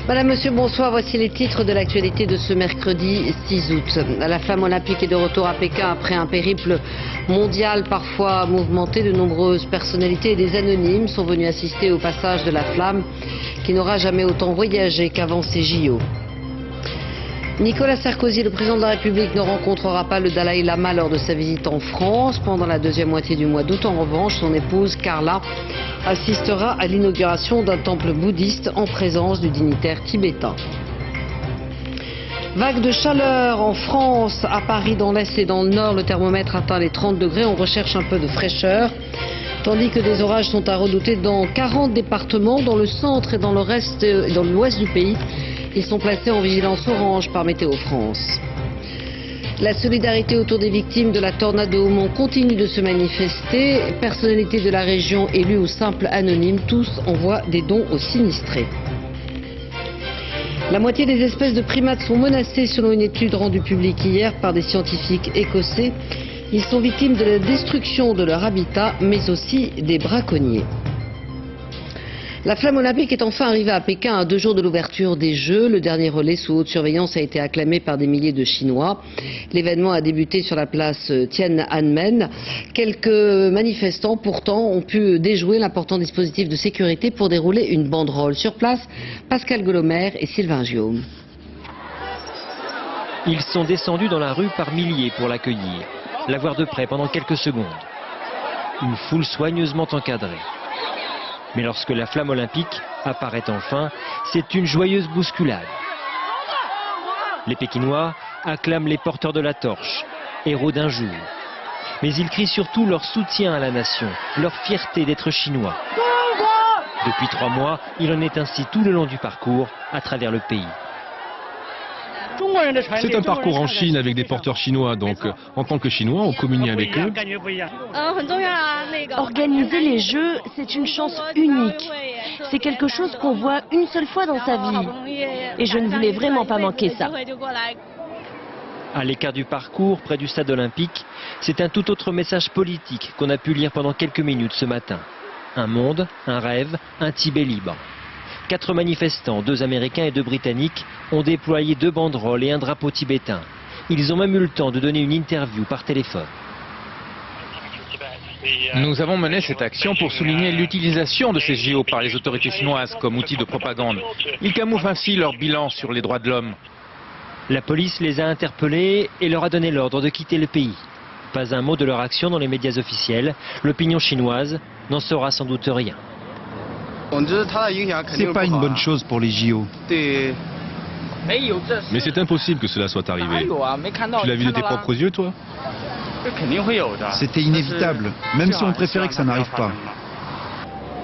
Madame, Monsieur, bonsoir. Voici les titres de l'actualité de ce mercredi 6 août. La flamme olympique est de retour à Pékin après un périple mondial parfois mouvementé. De nombreuses personnalités et des anonymes sont venus assister au passage de la flamme qui n'aura jamais autant voyagé qu'avant ces JO. Nicolas Sarkozy, le président de la République, ne rencontrera pas le Dalai Lama lors de sa visite en France. Pendant la deuxième moitié du mois d'août, en revanche, son épouse Carla assistera à l'inauguration d'un temple bouddhiste en présence du dignitaire tibétain. Vague de chaleur en France, à Paris, dans l'Est et dans le Nord, le thermomètre atteint les 30 degrés. On recherche un peu de fraîcheur, tandis que des orages sont à redouter dans 40 départements, dans le centre et dans le reste, dans l'ouest du pays. Ils sont placés en vigilance orange par Météo France. La solidarité autour des victimes de la tornade de Haumont continue de se manifester. Personnalités de la région, élus ou simples anonymes, tous envoient des dons aux sinistrés. La moitié des espèces de primates sont menacées selon une étude rendue publique hier par des scientifiques écossais. Ils sont victimes de la destruction de leur habitat, mais aussi des braconniers. La flamme olympique est enfin arrivée à Pékin à 2 jours de l'ouverture des Jeux. Le dernier relais sous haute surveillance a été acclamé par des milliers de Chinois. L'événement a débuté sur la place Tian'anmen. Quelques manifestants pourtant ont pu déjouer l'important dispositif de sécurité pour dérouler une banderole. Sur place, Pascal Golomer et Sylvain Giaume. Ils sont descendus dans la rue par milliers pour l'accueillir, la voir de près pendant quelques secondes. Une foule soigneusement encadrée. Mais lorsque la flamme olympique apparaît enfin, c'est une joyeuse bousculade. Les Pékinois acclament les porteurs de la torche, héros d'un jour. Mais ils crient surtout leur soutien à la nation, leur fierté d'être chinois. Depuis 3 mois, il en est ainsi tout le long du parcours, à travers le pays. C'est un parcours en Chine avec des porteurs chinois, donc en tant que Chinois, on communie avec eux. Organiser les Jeux, c'est une chance unique. C'est quelque chose qu'on voit une seule fois dans sa vie. Et je ne voulais vraiment pas manquer ça. À l'écart du parcours, près du stade olympique, c'est un tout autre message politique qu'on a pu lire pendant quelques minutes ce matin. Un monde, un rêve, un Tibet libre. 4 manifestants, 2 Américains et 2 Britanniques, ont déployé 2 banderoles et un drapeau tibétain. Ils ont même eu le temps de donner une interview par téléphone. Nous avons mené cette action pour souligner l'utilisation de ces JO par les autorités chinoises comme outil de propagande. Ils camouflent ainsi leur bilan sur les droits de l'homme. La police les a interpellés et leur a donné l'ordre de quitter le pays. Pas un mot de leur action dans les médias officiels. L'opinion chinoise n'en saura sans doute rien. C'est pas une bonne chose pour les JO. Mais c'est impossible que cela soit arrivé. Tu l'as vu de tes propres yeux, toi? C'était inévitable, même si on préférait que ça n'arrive pas.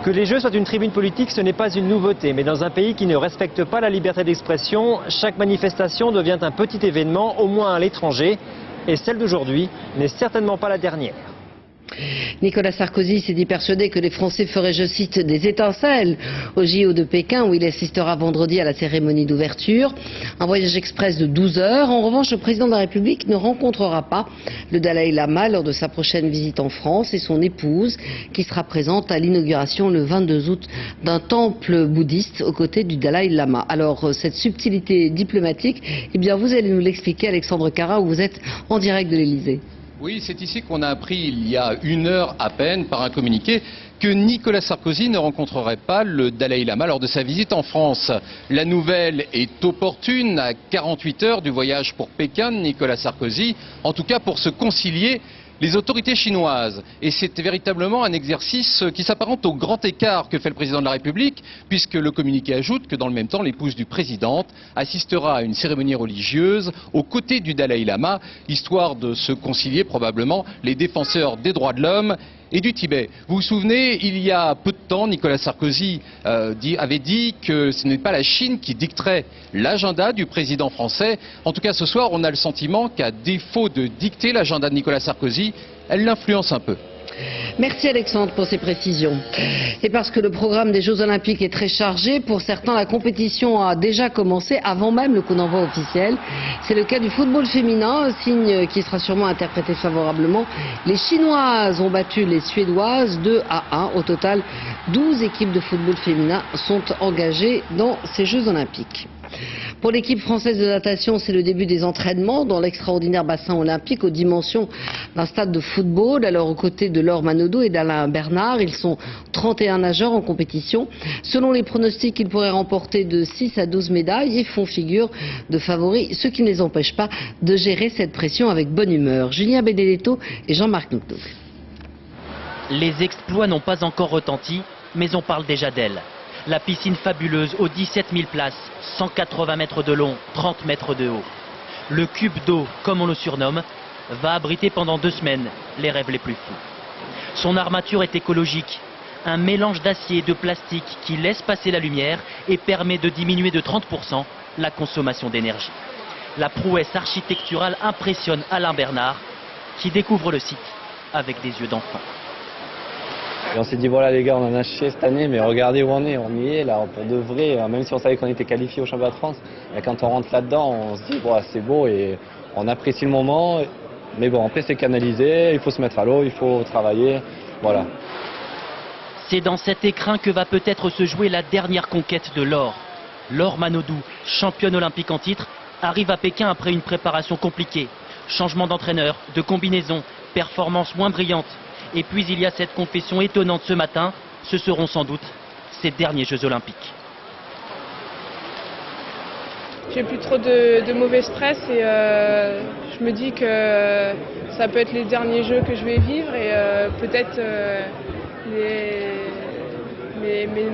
Que les Jeux soient une tribune politique, ce n'est pas une nouveauté. Mais dans un pays qui ne respecte pas la liberté d'expression, chaque manifestation devient un petit événement, au moins à l'étranger. Et celle d'aujourd'hui n'est certainement pas la dernière. Nicolas Sarkozy s'est dit persuadé que les Français feraient, je cite, des étincelles au JO de Pékin où il assistera vendredi à la cérémonie d'ouverture. Un voyage express de 12 heures. En revanche, le président de la République ne rencontrera pas le Dalai Lama lors de sa prochaine visite en France et son épouse qui sera présente à l'inauguration le 22 août d'un temple bouddhiste aux côtés du Dalai Lama. Alors, cette subtilité diplomatique, eh bien, vous allez nous l'expliquer, Alexandre Cara, où vous êtes en direct de l'Élysée. Oui, c'est ici qu'on a appris il y a 1 heure à peine par un communiqué que Nicolas Sarkozy ne rencontrerait pas le Dalai Lama lors de sa visite en France. La nouvelle est opportune à 48 heures du voyage pour Pékin de Nicolas Sarkozy, en tout cas pour se concilier les autorités chinoises. Et c'est véritablement un exercice qui s'apparente au grand écart que fait le président de la République, puisque le communiqué ajoute que dans le même temps, l'épouse du président assistera à une cérémonie religieuse aux côtés du Dalai Lama, histoire de se concilier probablement les défenseurs des droits de l'homme et du Tibet. Vous vous souvenez, il y a peu de temps, Nicolas Sarkozy avait dit que ce n'est pas la Chine qui dicterait l'agenda du président français. En tout cas, ce soir, on a le sentiment qu'à défaut de dicter l'agenda de Nicolas Sarkozy, elle l'influence un peu. Merci Alexandre pour ces précisions. Et parce que le programme des Jeux Olympiques est très chargé, pour certains la compétition a déjà commencé avant même le coup d'envoi officiel. C'est le cas du football féminin, signe qui sera sûrement interprété favorablement. Les Chinoises ont battu les Suédoises 2-1. Au total, 12 équipes de football féminin sont engagées dans ces Jeux Olympiques. Pour l'équipe française de natation, c'est le début des entraînements dans l'extraordinaire bassin olympique aux dimensions d'un stade de football. Alors aux côtés de Laure Manodou et d'Alain Bernard, ils sont 31 nageurs en compétition. Selon les pronostics, ils pourraient remporter de 6 à 12 médailles et font figure de favoris, ce qui ne les empêche pas de gérer cette pression avec bonne humeur. Julien Benedetto et Jean-Marc Noutouk. Les exploits n'ont pas encore retenti, mais on parle déjà d'elle. La piscine fabuleuse aux 17 000 places, 180 mètres de long, 30 mètres de haut. Le cube d'eau, comme on le surnomme, va abriter pendant 2 semaines les rêves les plus fous. Son armature est écologique, un mélange d'acier et de plastique qui laisse passer la lumière et permet de diminuer de 30% la consommation d'énergie. La prouesse architecturale impressionne Alain Bernard, qui découvre le site avec des yeux d'enfant. Et on s'est dit voilà les gars, on en a chié cette année, mais regardez où on y est là pour de vrai, même si on savait qu'on était qualifié au championnat de France, et quand on rentre là-dedans, on se dit voilà, c'est beau et on apprécie le moment, mais bon après c'est canalisé, il faut se mettre à l'eau, il faut travailler, voilà. C'est dans cet écrin que va peut-être se jouer la dernière conquête de Laure. Laure Manodou, championne olympique en titre, arrive à Pékin après une préparation compliquée. Changement d'entraîneur, de combinaison, performance moins brillante. Et puis il y a cette confession étonnante ce matin, ce seront sans doute ses derniers Jeux Olympiques. J'ai plus trop de mauvais stress et je me dis que ça peut être les derniers Jeux que je vais vivre et peut-être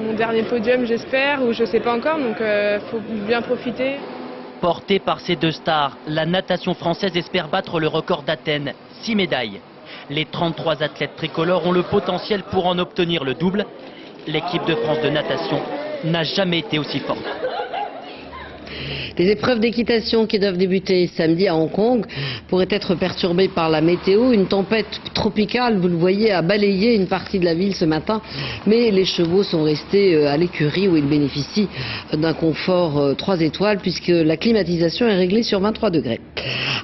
mon dernier podium j'espère, ou je sais pas encore, donc faut bien profiter. Portée par ces 2 stars, la natation française espère battre le record d'Athènes, 6 médailles. Les 33 athlètes tricolores ont le potentiel pour en obtenir le double. L'équipe de France de natation n'a jamais été aussi forte. Les épreuves d'équitation qui doivent débuter samedi à Hong Kong pourraient être perturbées par la météo. Une tempête tropicale, vous le voyez, a balayé une partie de la ville ce matin. Mais les chevaux sont restés à l'écurie où ils bénéficient d'un confort 3 étoiles puisque la climatisation est réglée sur 23 degrés.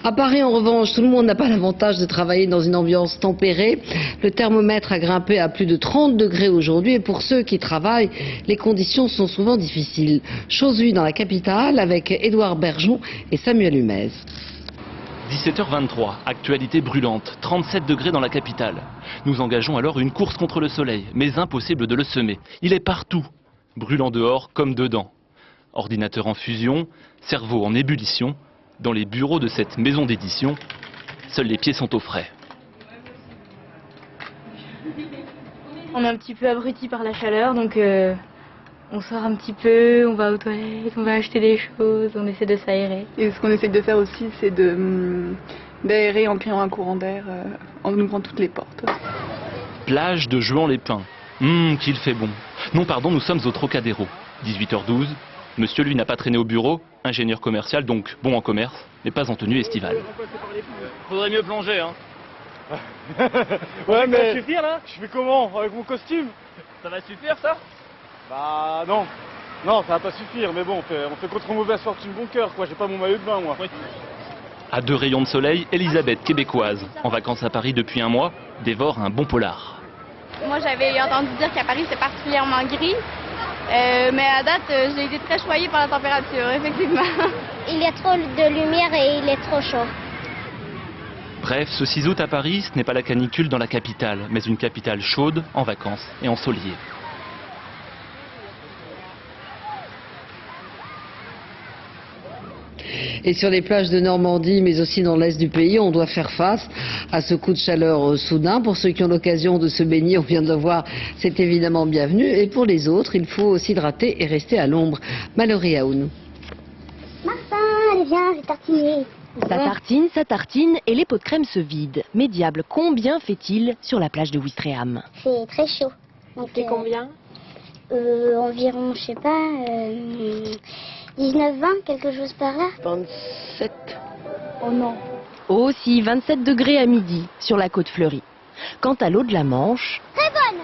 À Paris, en revanche, tout le monde n'a pas l'avantage de travailler dans une ambiance tempérée. Le thermomètre a grimpé à plus de 30 degrés aujourd'hui et pour ceux qui travaillent, les conditions sont souvent difficiles. Chose vue dans la capitale avec Édouard Bergeon et Samuel Humez. 17h23, actualité brûlante, 37 degrés dans la capitale. Nous engageons alors une course contre le soleil, mais impossible de le semer. Il est partout, brûlant dehors comme dedans. Ordinateur en fusion, cerveau en ébullition, dans les bureaux de cette maison d'édition, seuls les pieds sont au frais. On est un petit peu abrutis par la chaleur, donc on sort un petit peu, on va aux toilettes, on va acheter des choses, on essaie de s'aérer. Et ce qu'on essaie de faire aussi, c'est d'aérer en créant un courant d'air, en ouvrant toutes les portes. Plage de Juan-les-Pins. Qu'il fait bon. Non, pardon, nous sommes au Trocadéro. 18h12. Monsieur, lui, n'a pas traîné au bureau. Ingénieur commercial, donc bon en commerce, mais pas en tenue estivale. Faudrait mieux plonger, hein. Ouais, mais ça va suffire, là? Je fais comment? Avec mon costume? Ça va suffire, ça? Bah non. Non, ça va pas suffire, mais bon, on fait contre mauvaise fortune bon cœur, quoi. J'ai pas mon maillot de bain, moi. Oui. À 2 rayons de soleil, Elisabeth, québécoise, en vacances à Paris depuis un mois, dévore un bon polar. Moi, j'avais entendu dire qu'à Paris, c'est particulièrement gris. Mais à date, j'ai été très choyée par la température, effectivement. Il y a trop de lumière et il est trop chaud. Bref, ce 6 août à Paris, ce n'est pas la canicule dans la capitale, mais une capitale chaude, en vacances et ensoleillée. Et sur les plages de Normandie, mais aussi dans l'est du pays, on doit faire face à ce coup de chaleur soudain. Pour ceux qui ont l'occasion de se baigner, on vient de le voir, c'est évidemment bienvenu. Et pour les autres, il faut s'hydrater et rester à l'ombre. Mallory Aoun. Martin, allez viens, je vais tartiner. Ça tartine et les pots de crème se vident. Mais diable, combien fait-il sur la plage de Ouistreham? C'est très chaud. Donc c'est combien? Environ, je sais pas, 19, 20, quelque chose par là. 27. Oh non. Oh si, 27 degrés à midi sur la côte fleurie. Quant à l'eau de la Manche... Très bonne.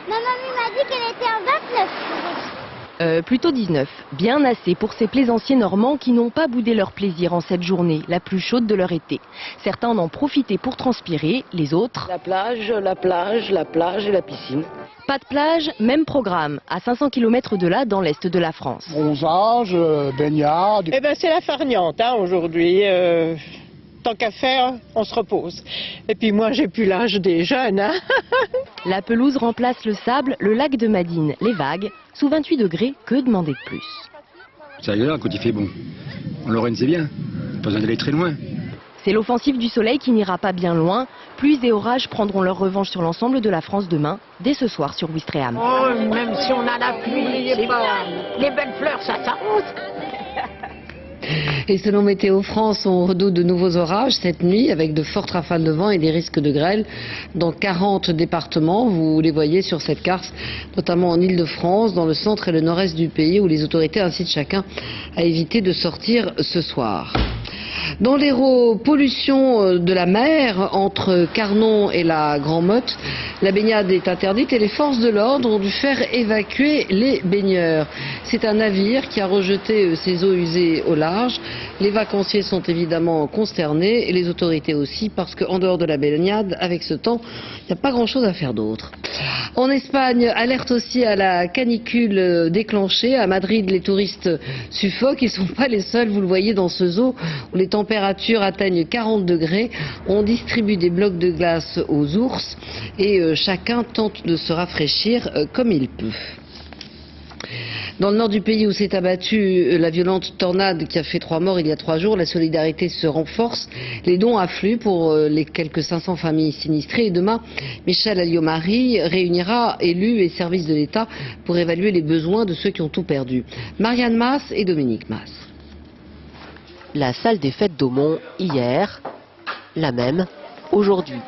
Ma mamie m'a dit qu'elle était en 29. Plutôt 19. Bien assez pour ces plaisanciers normands qui n'ont pas boudé leur plaisir en cette journée, la plus chaude de leur été. Certains en ont profité pour transpirer, les autres... La plage, la plage, la plage et la piscine. Pas de plage, même programme, à 500 km de là, dans l'est de la France. Bronzage, baignade... Eh ben c'est la farniente aujourd'hui. Tant qu'à faire, on se repose. Et puis moi, j'ai plus l'âge des jeunes. Hein. La pelouse remplace le sable, le lac de Madine, les vagues. Sous 28 degrés, que demander de plus? C'est agréable quand il fait bon. En Lorraine, c'est bien. Pas besoin d'aller très loin. C'est l'offensive du soleil qui n'ira pas bien loin. Pluie et orages prendront leur revanche sur l'ensemble de la France demain, dès ce soir sur Ouistreham. Oh, même si on a la pluie, c'est pas... Les belles fleurs, ça s'arrose. Et selon Météo France, on redoute de nouveaux orages cette nuit avec de fortes rafales de vent et des risques de grêle dans 40 départements. Vous les voyez sur cette carte, notamment en Île-de-France, dans le centre et le nord-est du pays où les autorités incitent chacun à éviter de sortir ce soir. Dans l'Hérault, pollution de la mer entre Carnon et la Grand-Motte. La baignade est interdite et les forces de l'ordre ont dû faire évacuer les baigneurs. C'est un navire qui a rejeté ses eaux usées au large. Les vacanciers sont évidemment consternés et les autorités aussi parce qu'en dehors de la baignade, avec ce temps, il n'y a pas grand-chose à faire d'autre. En Espagne, alerte aussi à la canicule déclenchée. À Madrid, les touristes suffoquent. Ils ne sont pas les seuls, vous le voyez dans ce zoo où les températures atteignent 40 degrés. On distribue des blocs de glace aux ours et chacun tente de se rafraîchir comme il peut. Dans le nord du pays où s'est abattue la violente tornade qui a fait 3 morts il y a 3 jours, la solidarité se renforce. Les dons affluent pour les quelques 500 familles sinistrées. Et demain, Michel Alliot-Marie réunira élus et services de l'État pour évaluer les besoins de ceux qui ont tout perdu. Marianne Mas et Dominique Mas. La salle des fêtes d'Aumont, hier, la même, aujourd'hui.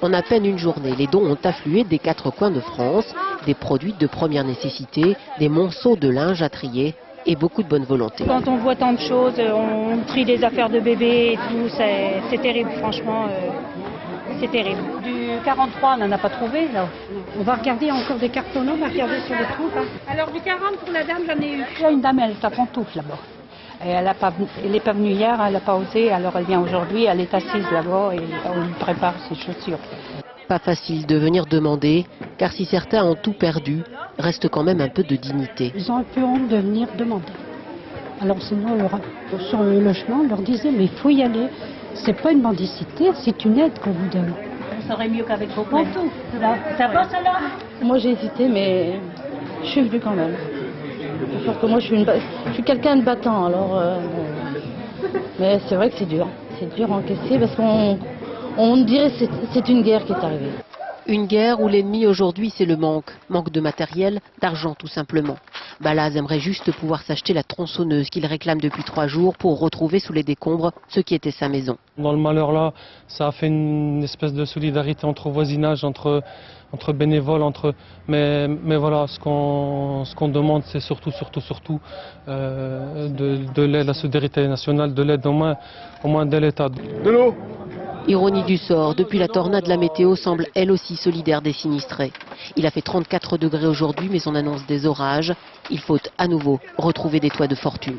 En à peine une journée, les dons ont afflué des 4 coins de France, des produits de première nécessité, des monceaux de linge à trier et beaucoup de bonne volonté. Quand on voit tant de choses, on trie des affaires de bébés et tout, c'est terrible, franchement, c'est terrible. Du 43, on n'en a pas trouvé, là. On va regarder encore des cartons, on va regarder sur les trous. Hein. Alors du 40 pour la dame, j'en ai eu. Il y a une dame, elle est à pantoufle là-bas. Elle n'est pas venue hier, elle n'a pas osé, alors elle vient aujourd'hui, elle est assise là-bas et on lui prépare ses chaussures. Pas facile de venir demander, car si certains ont tout perdu, reste quand même un peu de dignité. Ils ont un peu honte de venir demander. Alors sinon, sur le logement, on leur disait, mais il faut y aller. C'est pas une mendicité, c'est une aide qu'on vous donne. Ça serait mieux qu'avec vos pantoufles. Ça passe là? Moi j'ai hésité, mais je suis venue quand même. Parce que moi je suis quelqu'un de battant, alors mais c'est vrai que c'est dur à encaisser parce qu'on dirait que c'est une guerre qui est arrivée. Une guerre où l'ennemi aujourd'hui c'est le manque de matériel, d'argent tout simplement. Balaz aimerait juste pouvoir s'acheter la tronçonneuse qu'il réclame depuis 3 jours pour retrouver sous les décombres ce qui était sa maison. Dans le malheur là, ça a fait une espèce de solidarité entre voisinage, entre bénévoles, mais voilà, ce qu'on demande c'est surtout de l'aide, la solidarité nationale, de l'aide au moins de l'État. De l'eau. Ironie du sort, depuis la tornade, la météo semble elle aussi solidaire des sinistrés. Il a fait 34 degrés aujourd'hui, mais on annonce des orages. Il faut à nouveau retrouver des toits de fortune.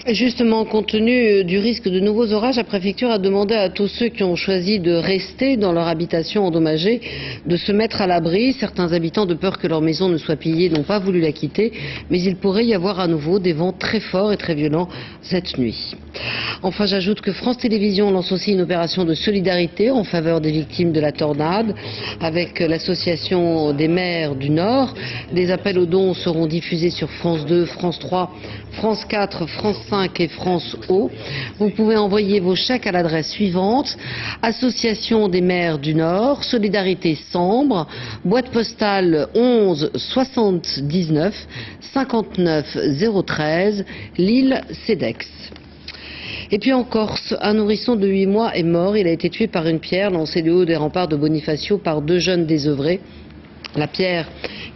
Justement, compte tenu du risque de nouveaux orages, la préfecture a demandé à tous ceux qui ont choisi de rester dans leur habitation endommagée de se mettre à l'abri. Certains habitants, de peur que leur maison ne soit pillée, n'ont pas voulu la quitter, mais il pourrait y avoir à nouveau des vents très forts et très violents cette nuit. Enfin, j'ajoute que France Télévisions lance aussi une opération de solidarité en faveur des victimes de la tornade avec l'association des maires du Nord. Des appels aux dons seront diffusés sur France 2, France 3, France 4, France 5 et France O. Vous pouvez envoyer vos chèques à l'adresse suivante: Association des maires du Nord, Solidarité Sambre, boîte postale 11 79 59 013, Lille Cedex. Et puis en Corse, un nourrisson de 8 mois est mort. Il a été tué par une pierre lancée du haut des remparts de Bonifacio par 2 jeunes désœuvrés. La pierre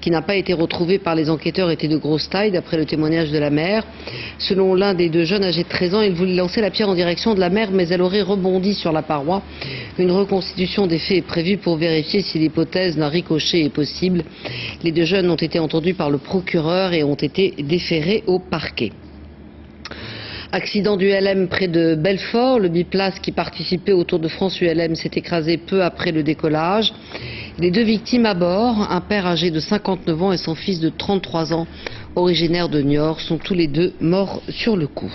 qui n'a pas été retrouvé par les enquêteurs était de grosse taille, d'après le témoignage de la mère. Selon l'un des deux jeunes âgés de 13 ans, il voulait lancer la pierre en direction de la mère, mais elle aurait rebondi sur la paroi. Une reconstitution des faits est prévue pour vérifier si l'hypothèse d'un ricochet est possible. Les deux jeunes ont été entendus par le procureur et ont été déférés au parquet. Accident du ULM près de Belfort. Le biplace qui participait au Tour de France ULM s'est écrasé peu après le décollage. Les deux victimes à bord, un père âgé de 59 ans et son fils de 33 ans, originaire de Niort, sont tous les deux morts sur le coup.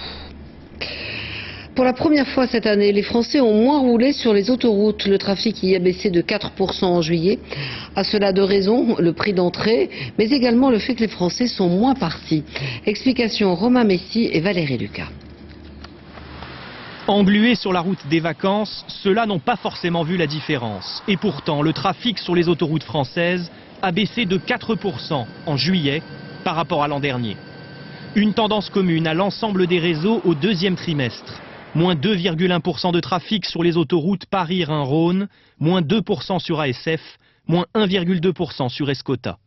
Pour la première fois cette année, les Français ont moins roulé sur les autoroutes. Le trafic y a baissé de 4% en juillet. À cela deux raisons, le prix d'entrée, mais également le fait que les Français sont moins partis. Explication Romain Messi et Valérie Lucas. Englués sur la route des vacances, ceux-là n'ont pas forcément vu la différence. Et pourtant, le trafic sur les autoroutes françaises a baissé de 4% en juillet par rapport à l'an dernier. Une tendance commune à l'ensemble des réseaux au deuxième trimestre. Moins 2,1% de trafic sur les autoroutes Paris-Rhin-Rhône, moins 2% sur ASF, moins 1,2% sur Escota.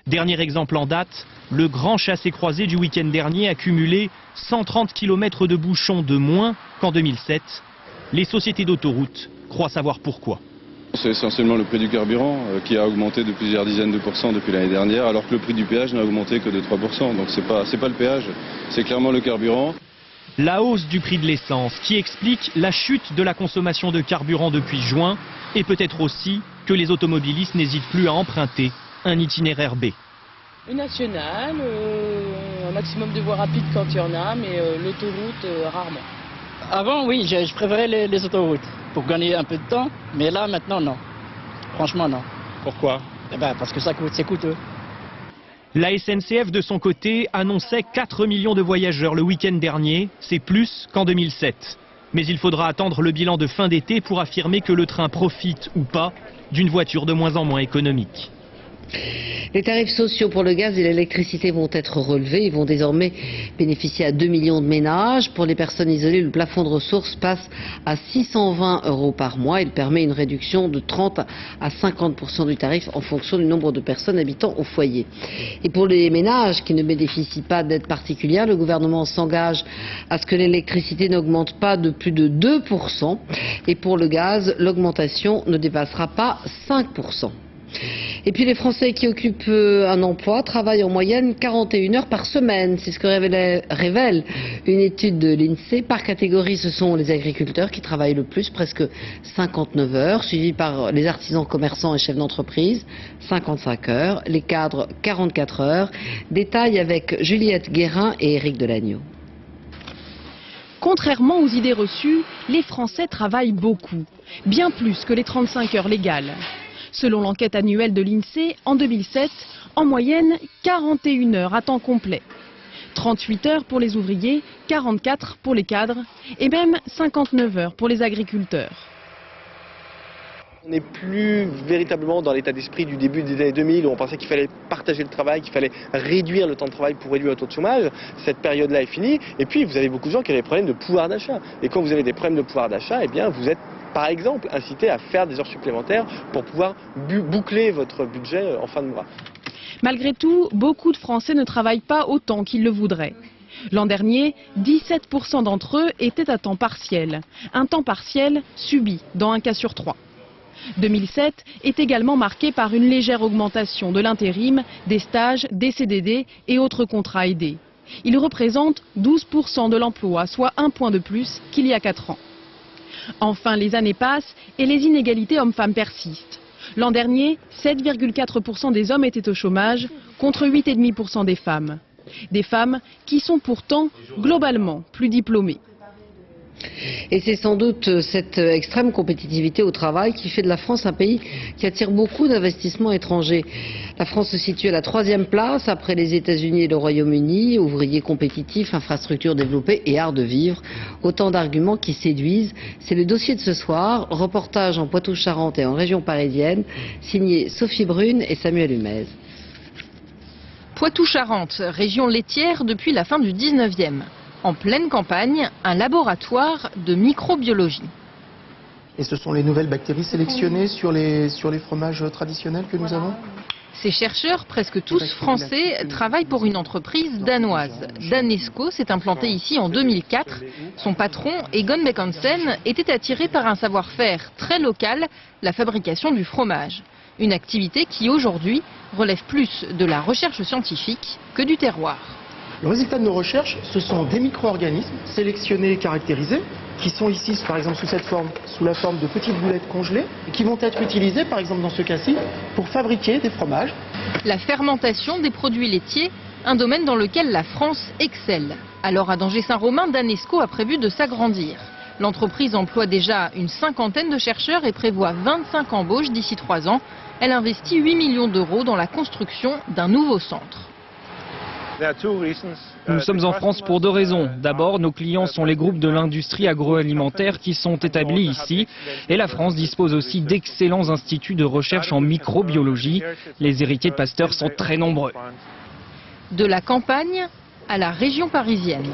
Dernier exemple en date, le grand chassé-croisé du week-end dernier a cumulé 130 km de bouchons de moins qu'en 2007. Les sociétés d'autoroutes croient savoir pourquoi. C'est essentiellement le prix du carburant qui a augmenté de plusieurs dizaines de pourcents depuis l'année dernière, alors que le prix du péage n'a augmenté que de 3%. Donc c'est pas le péage, c'est clairement le carburant. La hausse du prix de l'essence qui explique la chute de la consommation de carburant depuis juin et peut-être aussi que les automobilistes n'hésitent plus à emprunter un itinéraire B. Une nationale, un maximum de voies rapides quand il y en a, mais l'autoroute rarement. Avant oui, je préférais les autoroutes pour gagner un peu de temps, mais là maintenant non. Franchement non. Pourquoi? Parce que c'est coûteux. La SNCF de son côté annonçait 4 millions de voyageurs le week-end dernier, c'est plus qu'en 2007. Mais il faudra attendre le bilan de fin d'été pour affirmer que le train profite ou pas d'une voiture de moins en moins économique. Les tarifs sociaux pour le gaz et l'électricité vont être relevés. Ils vont désormais bénéficier à 2 millions de ménages. Pour les personnes isolées, le plafond de ressources passe à 620 € par mois. Il permet une réduction de 30 à 50% du tarif en fonction du nombre de personnes habitant au foyer. Et pour les ménages qui ne bénéficient pas d'aide particulière, le gouvernement s'engage à ce que l'électricité n'augmente pas de plus de 2%. Et pour le gaz, l'augmentation ne dépassera pas 5%. Et puis les Français qui occupent un emploi travaillent en moyenne 41 heures par semaine. C'est ce que révèle une étude de l'INSEE. Par catégorie, ce sont les agriculteurs qui travaillent le plus, presque 59 heures, suivis par les artisans, commerçants et chefs d'entreprise, 55 heures, les cadres, 44 heures. Détail avec Juliette Guérin et Éric Delagneau. Contrairement aux idées reçues, les Français travaillent beaucoup, bien plus que les 35 heures légales. Selon l'enquête annuelle de l'INSEE, en 2007, en moyenne, 41 heures à temps complet. 38 heures pour les ouvriers, 44 pour les cadres et même 59 heures pour les agriculteurs. On n'est plus véritablement dans l'état d'esprit du début des années 2000 où on pensait qu'il fallait partager le travail, qu'il fallait réduire le temps de travail pour réduire le taux de chômage. Cette période-là est finie. Et puis vous avez beaucoup de gens qui ont des problèmes de pouvoir d'achat. Et quand vous avez des problèmes de pouvoir d'achat, eh bien vous êtes par exemple incité à faire des heures supplémentaires pour pouvoir boucler votre budget en fin de mois. Malgré tout, beaucoup de Français ne travaillent pas autant qu'ils le voudraient. L'an dernier, 17% d'entre eux étaient à temps partiel. Un temps partiel subi dans un cas sur 3. 2007 est également marqué par une légère augmentation de l'intérim, des stages, des CDD et autres contrats aidés. Ils représentent 12% de l'emploi, soit un point de plus qu'il y a 4 ans. Enfin, les années passent et les inégalités hommes-femmes persistent. L'an dernier, 7,4% des hommes étaient au chômage, contre 8,5% des femmes. Des femmes qui sont pourtant globalement plus diplômées. Et c'est sans doute cette extrême compétitivité au travail qui fait de la France un pays qui attire beaucoup d'investissements étrangers. La France se situe à la 3e place après les États-Unis et le Royaume-Uni. Ouvriers compétitifs, infrastructures développées et art de vivre. Autant d'arguments qui séduisent. C'est le dossier de ce soir. Reportage en Poitou-Charentes et en région parisienne, signé Sophie Brune et Samuel Humez. Poitou-Charentes, région laitière depuis la fin du 19e. En pleine campagne, un laboratoire de microbiologie. Et ce sont les nouvelles bactéries sélectionnées sur les fromages traditionnels que nous avons ? Ces chercheurs, presque tous français, travaillent pour une entreprise danoise. Danesco s'est implanté ici en 2004. Son patron, Egon Beck-Hansen, était attiré par un savoir-faire très local, la fabrication du fromage. Une activité qui, aujourd'hui, relève plus de la recherche scientifique que du terroir. Le résultat de nos recherches, ce sont des micro-organismes sélectionnés et caractérisés, qui sont ici, par exemple, sous cette forme, sous la forme de petites boulettes congelées, et qui vont être utilisées, par exemple, dans ce cas-ci, pour fabriquer des fromages. La fermentation des produits laitiers, un domaine dans lequel la France excelle. Alors à Danger-Saint-Romain, Danesco a prévu de s'agrandir. L'entreprise emploie déjà une cinquantaine de chercheurs et prévoit 25 embauches d'ici 3 ans. Elle investit 8 millions d'euros dans la construction d'un nouveau centre. Nous sommes en France pour 2 raisons. D'abord, nos clients sont les groupes de l'industrie agroalimentaire qui sont établis ici. Et la France dispose aussi d'excellents instituts de recherche en microbiologie. Les héritiers de Pasteur sont très nombreux. De la campagne à la région parisienne.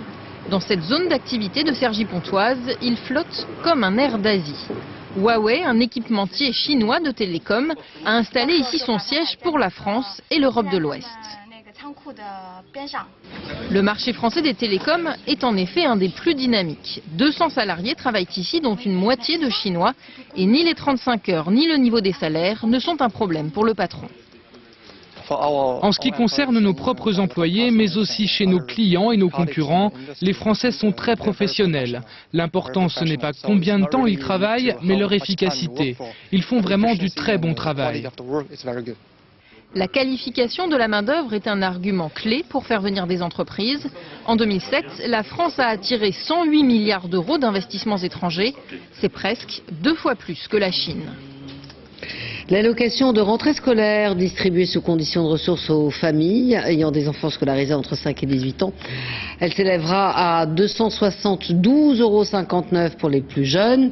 Dans cette zone d'activité de Cergy-Pontoise, il flotte comme un air d'Asie. Huawei, un équipementier chinois de télécom, a installé ici son siège pour la France et l'Europe de l'Ouest. Le marché français des télécoms est en effet un des plus dynamiques. 200 salariés travaillent ici, dont une moitié de Chinois, et ni les 35 heures ni le niveau des salaires ne sont un problème pour le patron. En ce qui concerne nos propres employés, mais aussi chez nos clients et nos concurrents, les Français sont très professionnels. L'important, ce n'est pas combien de temps ils travaillent, mais leur efficacité. Ils font vraiment du très bon travail. La qualification de la main-d'œuvre est un argument clé pour faire venir des entreprises. En 2007, la France a attiré 108 milliards d'euros d'investissements étrangers. C'est presque 2 fois plus que la Chine. L'allocation de rentrée scolaire distribuée sous conditions de ressources aux familles ayant des enfants scolarisés entre 5 et 18 ans. Elle s'élèvera à 272,59 € pour les plus jeunes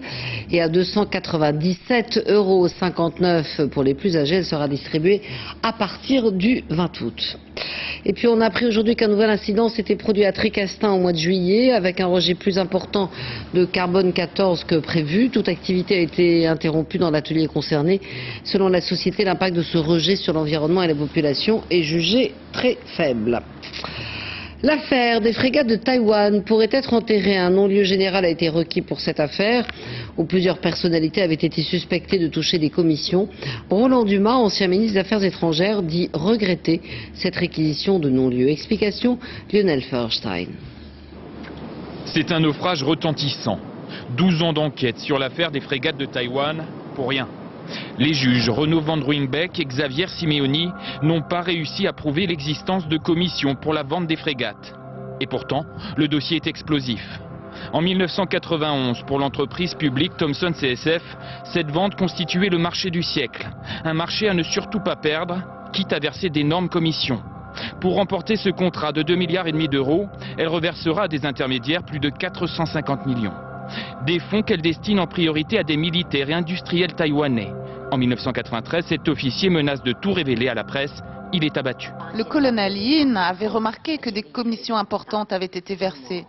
et à 297,59 € pour les plus âgés. Elle sera distribuée à partir du 20 août. Et puis on a appris aujourd'hui qu'un nouvel incident s'était produit à Tricastin au mois de juillet avec un rejet plus important de carbone 14 que prévu. Toute activité a été interrompue dans l'atelier concerné. Selon la société, l'impact de ce rejet sur l'environnement et la population est jugé très faible. L'affaire des frégates de Taïwan pourrait être enterrée. Un non-lieu général a été requis pour cette affaire, où plusieurs personnalités avaient été suspectées de toucher des commissions. Roland Dumas, ancien ministre des Affaires étrangères, dit regretter cette réquisition de non-lieu. Explication, Lionel Feuerstein. C'est un naufrage retentissant. 12 ans d'enquête sur l'affaire des frégates de Taïwan, pour rien. Les juges Renaud Van Ruymbeck et Xavier Simeoni n'ont pas réussi à prouver l'existence de commissions pour la vente des frégates. Et pourtant, le dossier est explosif. En 1991, pour l'entreprise publique Thomson CSF, cette vente constituait le marché du siècle. Un marché à ne surtout pas perdre, quitte à verser d'énormes commissions. Pour remporter ce contrat de 2,5 milliards d'euros, elle reversera à des intermédiaires plus de 450 millions. Des fonds qu'elle destine en priorité à des militaires et industriels taïwanais. En 1993, cet officier menace de tout révéler à la presse. Il est abattu. Le colonel Yin avait remarqué que des commissions importantes avaient été versées.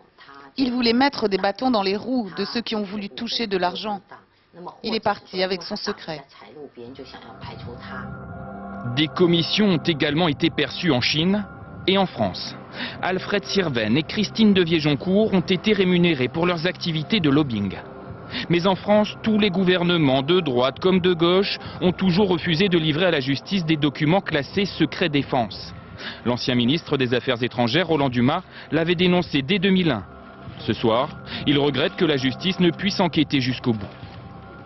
Il voulait mettre des bâtons dans les roues de ceux qui ont voulu toucher de l'argent. Il est parti avec son secret. Des commissions ont également été perçues en Chine et en France. Alfred Sirven et Christine Devier-Joncourt ont été rémunérés pour leurs activités de lobbying. Mais en France, tous les gouvernements, de droite comme de gauche, ont toujours refusé de livrer à la justice des documents classés secret défense. L'ancien ministre des Affaires étrangères, Roland Dumas, l'avait dénoncé dès 2001. Ce soir, il regrette que la justice ne puisse enquêter jusqu'au bout.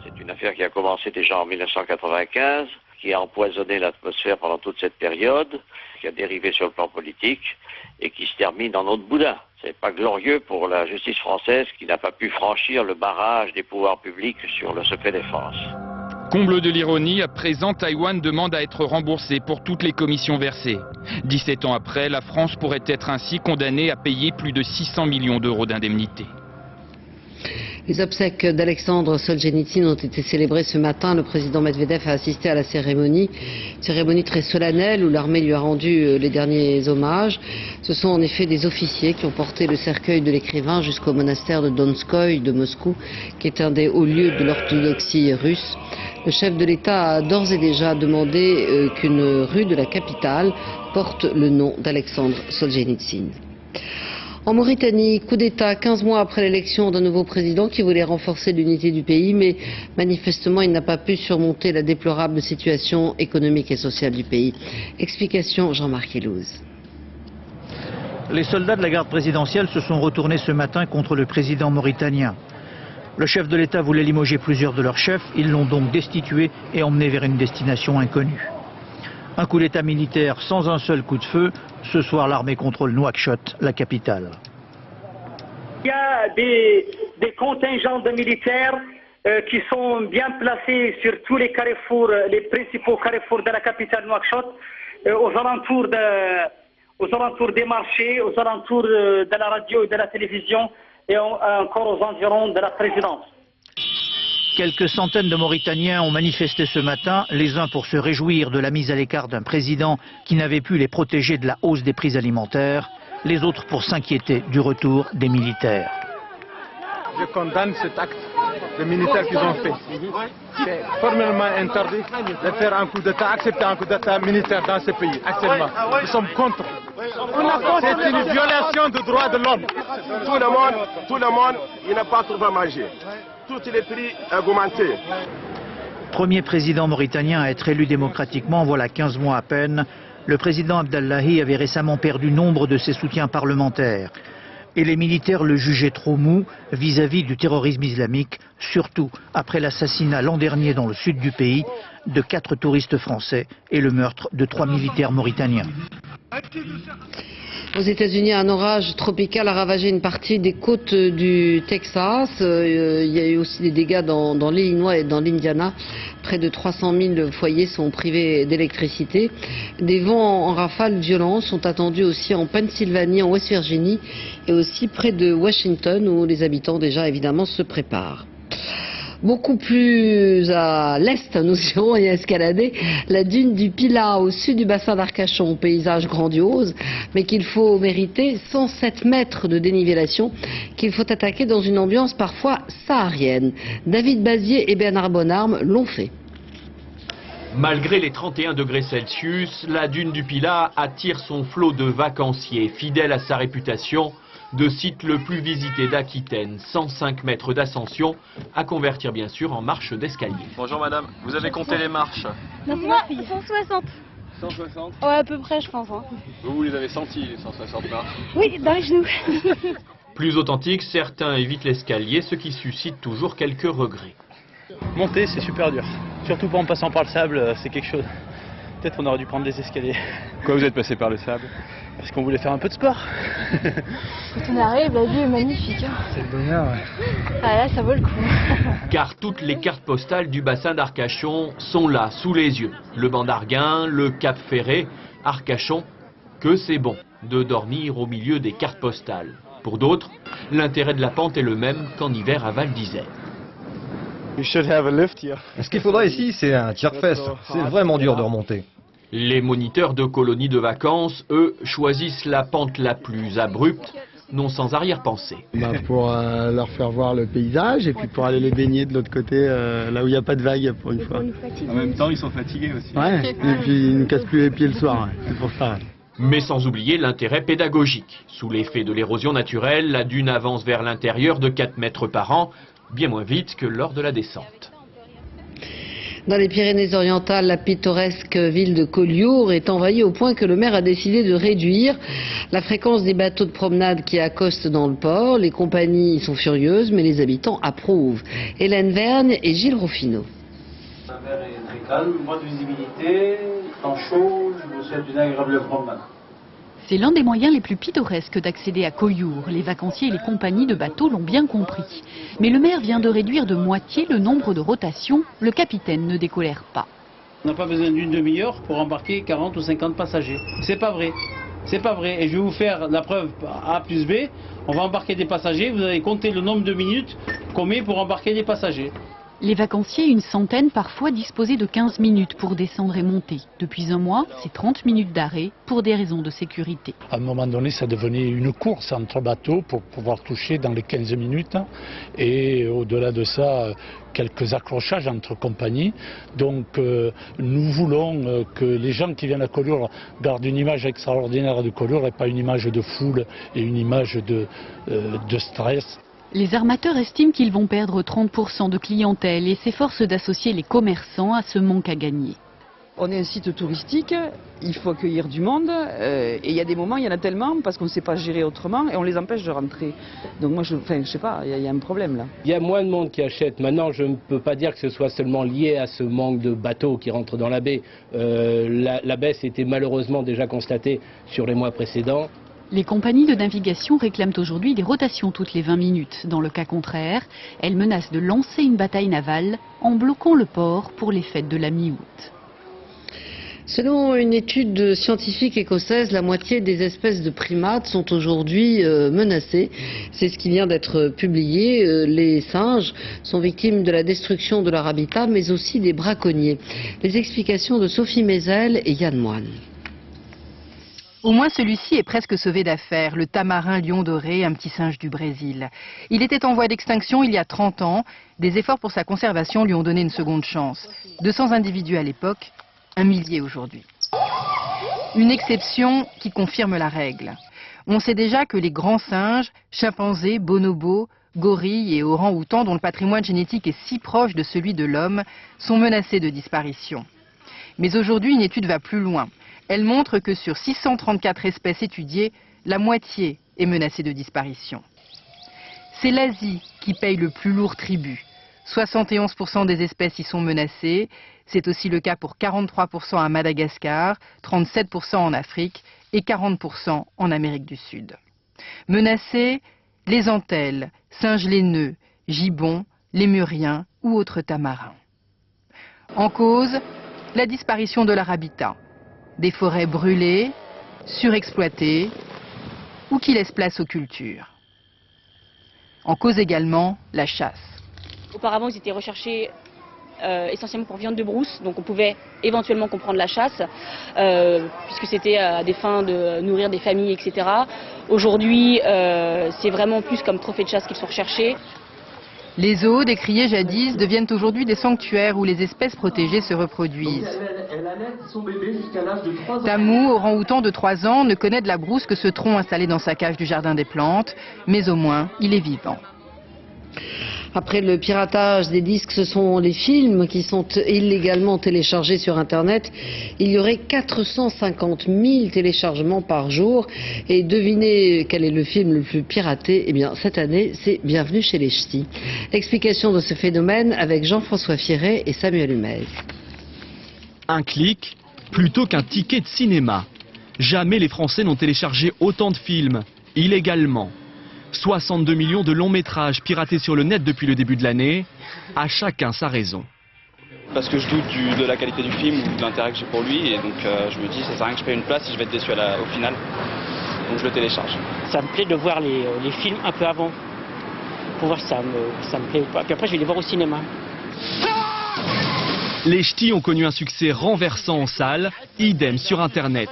C'est une affaire qui a commencé déjà en 1995, qui a empoisonné l'atmosphère pendant toute cette période, qui a dérivé sur le plan politique et qui se termine en eau de boudin. C'est pas glorieux pour la justice française qui n'a pas pu franchir le barrage des pouvoirs publics sur le secret défense. Comble de l'ironie, à présent, Taïwan demande à être remboursé pour toutes les commissions versées. 17 ans après, la France pourrait être ainsi condamnée à payer plus de 600 millions d'euros d'indemnités. Les obsèques d'Alexandre Solzhenitsyn ont été célébrées ce matin. Le président Medvedev a assisté à la cérémonie très solennelle où l'armée lui a rendu les derniers hommages. Ce sont en effet des officiers qui ont porté le cercueil de l'écrivain jusqu'au monastère de Donskoï de Moscou, qui est un des hauts lieux de l'orthodoxie russe. Le chef de l'État a d'ores et déjà demandé qu'une rue de la capitale porte le nom d'Alexandre Solzhenitsyn. En Mauritanie, coup d'État 15 mois après l'élection d'un nouveau président qui voulait renforcer l'unité du pays, mais manifestement il n'a pas pu surmonter la déplorable situation économique et sociale du pays. Explication Jean-Marc Elouz. Les soldats de la garde présidentielle se sont retournés ce matin contre le président mauritanien. Le chef de l'État voulait limoger plusieurs de leurs chefs, ils l'ont donc destitué et emmené vers une destination inconnue. Un coup d'État militaire sans un seul coup de feu. Ce soir, l'armée contrôle Nouakchott, la capitale. Il y a des contingents de militaires qui sont bien placés sur tous les carrefours, les principaux carrefours de la capitale Nouakchott, aux alentours des marchés, aux alentours de la radio et de la télévision et encore aux environs de la présidence. Quelques centaines de Mauritaniens ont manifesté ce matin, les uns pour se réjouir de la mise à l'écart d'un président qui n'avait pu les protéger de la hausse des prix alimentaires, les autres pour s'inquiéter du retour des militaires. Je condamne cet acte des militaires qu'ils ont fait. C'est formellement interdit de faire un coup d'État, accepter un coup d'État militaire dans ce pays actuellement. Nous sommes contre. C'est une violation des droits de l'homme. Tout le monde, il n'a pas trouvé à manger. Tous les prix augmentés. Premier président mauritanien à être élu démocratiquement, voilà 15 mois à peine, le président Abdallahi avait récemment perdu nombre de ses soutiens parlementaires. Et les militaires le jugeaient trop mou vis-à-vis du terrorisme islamique, surtout après l'assassinat l'an dernier dans le sud du pays de 4 touristes français et le meurtre de 3 militaires mauritaniens. Aux États-Unis, un orage tropical a ravagé une partie des côtes du Texas. Il y a eu aussi des dégâts dans l'Illinois et dans l'Indiana. Près de 300 000 foyers sont privés d'électricité. Des vents en rafales violents sont attendus aussi en Pennsylvanie, en West Virginie et aussi près de Washington où les habitants déjà évidemment se préparent. Beaucoup plus à l'est, nous irons y escalader la dune du Pilat au sud du bassin d'Arcachon, paysage grandiose, mais qu'il faut mériter 107 mètres de dénivellation, qu'il faut attaquer dans une ambiance parfois saharienne. David Bazier et Bernard Bonarme l'ont fait. Malgré les 31 degrés Celsius, la dune du Pilat attire son flot de vacanciers, fidèle à sa réputation de site le plus visité d'Aquitaine, 105 mètres d'ascension, à convertir bien sûr en marche d'escalier. Bonjour madame, vous avez compté les marches? Moi, 160. 160? Ouais, à peu près je pense. Hein. Vous les avez sentis, les 160 marches? Oui, dans les genoux. Plus authentique, certains évitent l'escalier, ce qui suscite toujours quelques regrets. Monter, c'est super dur. Surtout pas en passant par le sable, c'est quelque chose. Peut-être qu'on aurait dû prendre des escaliers. Pourquoi vous êtes passé par le sable? Parce qu'on voulait faire un peu de sport. Quand on arrive, la vue est magnifique. Hein. C'est le bonheur, ouais. Ah là, ça vaut le coup. Car toutes les cartes postales du bassin d'Arcachon sont là, sous les yeux. Le banc d'Arguin, le Cap Ferré, Arcachon, que c'est bon de dormir au milieu des cartes postales. Pour d'autres, l'intérêt de la pente est le même qu'en hiver à Val d'Isère. Ce qu'il faudrait ici, c'est un tire-fesse. C'est vraiment dur de remonter. Les moniteurs de colonies de vacances, eux, choisissent la pente la plus abrupte, non sans arrière-pensée. Pour leur faire voir le paysage et puis pour aller les baigner de l'autre côté, là où il n'y a pas de vagues pour une fois. En même temps, ils sont fatigués aussi. Ouais, et puis ils ne cassent plus les pieds le soir, ouais. C'est pour ça. Mais sans oublier l'intérêt pédagogique. Sous l'effet de l'érosion naturelle, la dune avance vers l'intérieur de 4 mètres par an, bien moins vite que lors de la descente. Dans les Pyrénées-Orientales, la pittoresque ville de Collioure est envahie au point que le maire a décidé de réduire la fréquence des bateaux de promenade qui accostent dans le port. Les compagnies sont furieuses, mais les habitants approuvent. Hélène Vergne et Gilles Roffineau. La mer est très calme, bonne visibilité, temps chaud, je vous souhaite une agréable promenade. C'est l'un des moyens les plus pittoresques d'accéder à Collioure. Les vacanciers et les compagnies de bateaux l'ont bien compris. Mais le maire vient de réduire de moitié le nombre de rotations. Le capitaine ne décolère pas. On n'a pas besoin d'une demi-heure pour embarquer 40 ou 50 passagers. C'est pas vrai. C'est pas vrai. Et je vais vous faire la preuve A plus B. On va embarquer des passagers. Vous allez compter le nombre de minutes qu'on met pour embarquer des passagers. Les vacanciers, une centaine, parfois disposaient de 15 minutes pour descendre et monter. Depuis un mois, c'est 30 minutes d'arrêt pour des raisons de sécurité. À un moment donné, ça devenait une course entre bateaux pour pouvoir toucher dans les 15 minutes. Et au-delà de ça, quelques accrochages entre compagnies. Donc nous voulons que les gens qui viennent à Collioure gardent une image extraordinaire de Collioure et pas une image de foule et une image de stress. Les armateurs estiment qu'ils vont perdre 30% de clientèle et s'efforcent d'associer les commerçants à ce manque à gagner. On est un site touristique, il faut accueillir du monde et il y a des moments, il y en a tellement parce qu'on ne sait pas gérer autrement et on les empêche de rentrer. Donc moi, je sais pas, il y a un problème là. Il y a moins de monde qui achète. Maintenant, je ne peux pas dire que ce soit seulement lié à ce manque de bateaux qui rentrent dans la baie. La baisse était malheureusement déjà constatée sur les mois précédents. Les compagnies de navigation réclament aujourd'hui des rotations toutes les 20 minutes. Dans le cas contraire, elles menacent de lancer une bataille navale en bloquant le port pour les fêtes de la mi-août. Selon une étude scientifique écossaise, la moitié des espèces de primates sont aujourd'hui menacées. C'est ce qui vient d'être publié. Les singes sont victimes de la destruction de leur habitat, mais aussi des braconniers. Les explications de Sophie Mézel et Yann Moine. Au moins celui-ci est presque sauvé d'affaire, le tamarin lion doré, un petit singe du Brésil. Il était en voie d'extinction il y a 30 ans. Des efforts pour sa conservation lui ont donné une seconde chance. 200 individus à l'époque, 1 millier aujourd'hui. Une exception qui confirme la règle. On sait déjà que les grands singes, chimpanzés, bonobos, gorilles et orang-outans, dont le patrimoine génétique est si proche de celui de l'homme, sont menacés de disparition. Mais aujourd'hui, une étude va plus loin. Elle montre que sur 634 espèces étudiées, la moitié est menacée de disparition. C'est l'Asie qui paye le plus lourd tribut. 71% des espèces y sont menacées. C'est aussi le cas pour 43% à Madagascar, 37% en Afrique et 40% en Amérique du Sud. Menacés, les antelles, singes laineux, gibbons, lémuriens ou autres tamarins. En cause, la disparition de leur habitat. Des forêts brûlées, surexploitées ou qui laissent place aux cultures. En cause également la chasse. Auparavant, ils étaient recherchés essentiellement pour viande de brousse, donc on pouvait éventuellement comprendre la chasse, puisque c'était à des fins de nourrir des familles, etc. Aujourd'hui, c'est vraiment plus comme trophée de chasse qu'ils sont recherchés. Les zoos, décriés jadis, deviennent aujourd'hui des sanctuaires où les espèces protégées se reproduisent. Tamou, orang-outan de 3 ans, ne connaît de la brousse que ce tronc installé dans sa cage du jardin des plantes, mais au moins, il est vivant. Après le piratage des disques, ce sont les films qui sont illégalement téléchargés sur Internet. Il y aurait 450 000 téléchargements par jour. Et devinez quel est le film le plus piraté? Eh bien, cette année, c'est Bienvenue chez les Ch'tis. Explication de ce phénomène avec Jean-François Fierret et Samuel Humez. Un clic plutôt qu'un ticket de cinéma. Jamais les Français n'ont téléchargé autant de films, illégalement. 62 millions de longs métrages piratés sur le net depuis le début de l'année, à chacun sa raison. Parce que je doute de la qualité du film ou de l'intérêt que j'ai pour lui, et donc je me dis ça sert à rien que je paye une place si je vais être déçu au final. Donc je le télécharge. Ça me plaît de voir les films un peu avant, pour voir si ça me plaît ou pas. Puis après je vais les voir au cinéma. Les Ch'tis ont connu un succès renversant en salle, idem sur Internet.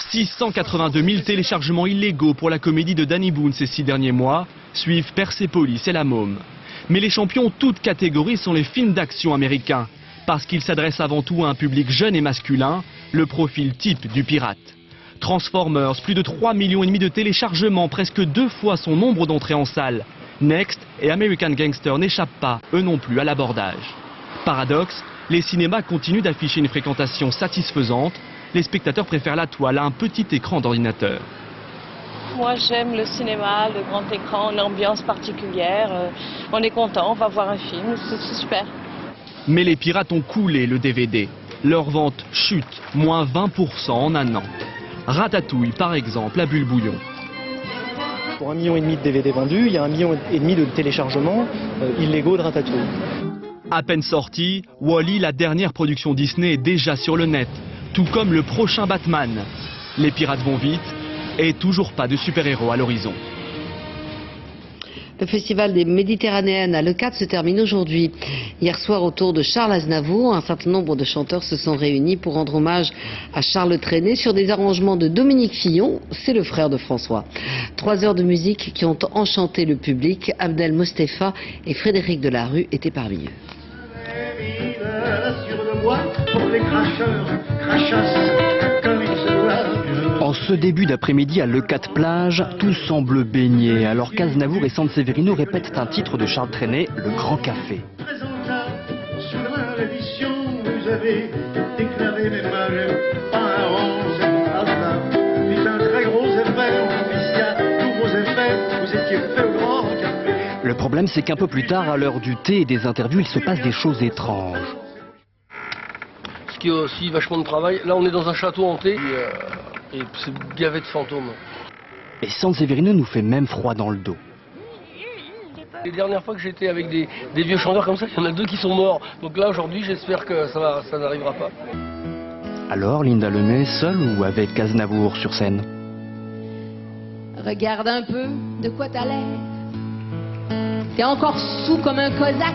682 000 téléchargements illégaux pour la comédie de Danny Boone ces 6 derniers mois, suivent Persepolis et La Môme. Mais les champions toutes catégories sont les films d'action américains, parce qu'ils s'adressent avant tout à un public jeune et masculin, le profil type du pirate. Transformers, plus de 3,5 millions de téléchargements, presque 2 fois son nombre d'entrées en salle. Next et American Gangster n'échappent pas, eux non plus, à l'abordage. Paradoxe, les cinémas continuent d'afficher une fréquentation satisfaisante. Les spectateurs préfèrent la toile à un petit écran d'ordinateur. Moi j'aime le cinéma, le grand écran, l'ambiance particulière. On est content, on va voir un film, c'est super. Mais les pirates ont coulé le DVD. Leur vente chute, moins 20% en un an. Ratatouille par exemple, à Bulbouillon. Pour 1,5 million de DVD vendus, il y a 1,5 million de téléchargements illégaux de Ratatouille. À peine sorti, Wall-E, la dernière production Disney, est déjà sur le net. Tout comme le prochain Batman. Les pirates vont vite et toujours pas de super-héros à l'horizon. Le festival des Méditerranéennes à Leucate se termine aujourd'hui. Hier soir, autour de Charles Aznavour, un certain nombre de chanteurs se sont réunis pour rendre hommage à Charles Trenet sur des arrangements de Dominique Fillon, c'est le frère de François. 3 heures de musique qui ont enchanté le public. Abdel Mostefa et Frédéric Delarue étaient parmi eux. En ce début d'après-midi à Leucate-Plage, tout semble baigné, alors qu'Aznavour et Sanseverino répètent un titre de Charles Trenet, Le Grand Café. Le problème, c'est qu'un peu plus tard, à l'heure du thé et des interviews, il se passe des choses étranges. Ce qui est aussi vachement de travail, là on est dans un château hanté et c'est gavé de fantômes. Et Sanseverino nous fait même froid dans le dos. Les dernières fois que j'étais avec des vieux chanteurs comme ça, il y en a 2 qui sont morts. Donc là aujourd'hui j'espère que ça n'arrivera pas. Alors Linda Lemay, seule ou avec Aznavour sur scène? Regarde un peu de quoi t'as l'air. T'es encore sous comme un cosaque.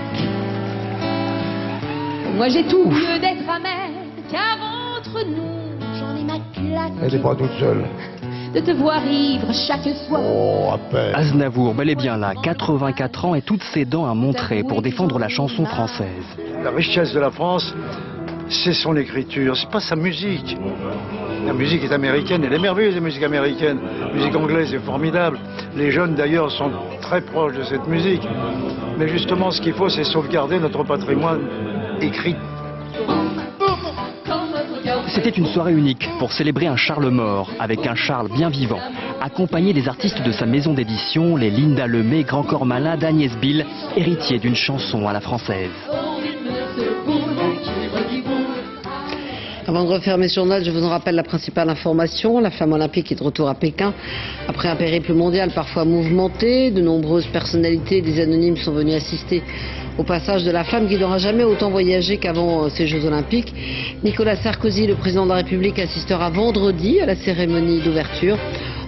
Moi j'ai tout mieux d'être amer, car entre nous, j'en ai ma claque. Elle n'est pas toute seule. De te voir ivre chaque soir. Oh, à peine. Aznavour, bel et bien là, 84 ans et toutes ses dents à montrer pour défendre la chanson française. La richesse de la France, c'est son écriture, c'est pas sa musique. La musique est américaine, elle est merveilleuse, la musique américaine. La musique anglaise est formidable. Les jeunes d'ailleurs sont très proches de cette musique. Mais justement, ce qu'il faut, c'est sauvegarder notre patrimoine écrit. C'était une soirée unique pour célébrer un Charles mort, avec un Charles bien vivant, accompagné des artistes de sa maison d'édition, les Linda Lemay, Grand Corps Malade, Agnès Bill, héritier d'une chanson à la française. Avant de refermer ce journal, je vous en rappelle la principale information. La flamme olympique est de retour à Pékin. Après un périple mondial parfois mouvementé, de nombreuses personnalités et des anonymes sont venus assister au passage de la flamme qui n'aura jamais autant voyagé qu'avant ces Jeux Olympiques. Nicolas Sarkozy, le président de la République, assistera vendredi à la cérémonie d'ouverture.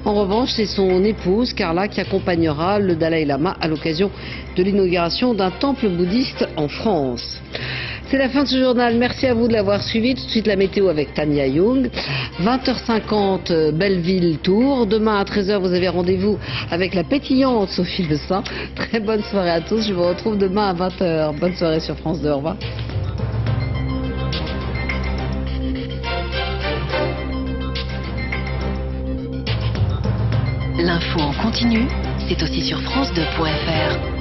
En revanche, c'est son épouse, Carla, qui accompagnera le Dalai Lama à l'occasion de l'inauguration d'un temple bouddhiste en France. C'est la fin de ce journal. Merci à vous de l'avoir suivi. Tout de suite, la météo avec Tania Young. 20h50, Belleville Tour. Demain à 13h, vous avez rendez-vous avec la pétillante Sophie Le Saint. Très bonne soirée à tous. Je vous retrouve demain à 20h. Bonne soirée sur France 2. Au revoir. L'info en continu, c'est aussi sur France2.fr.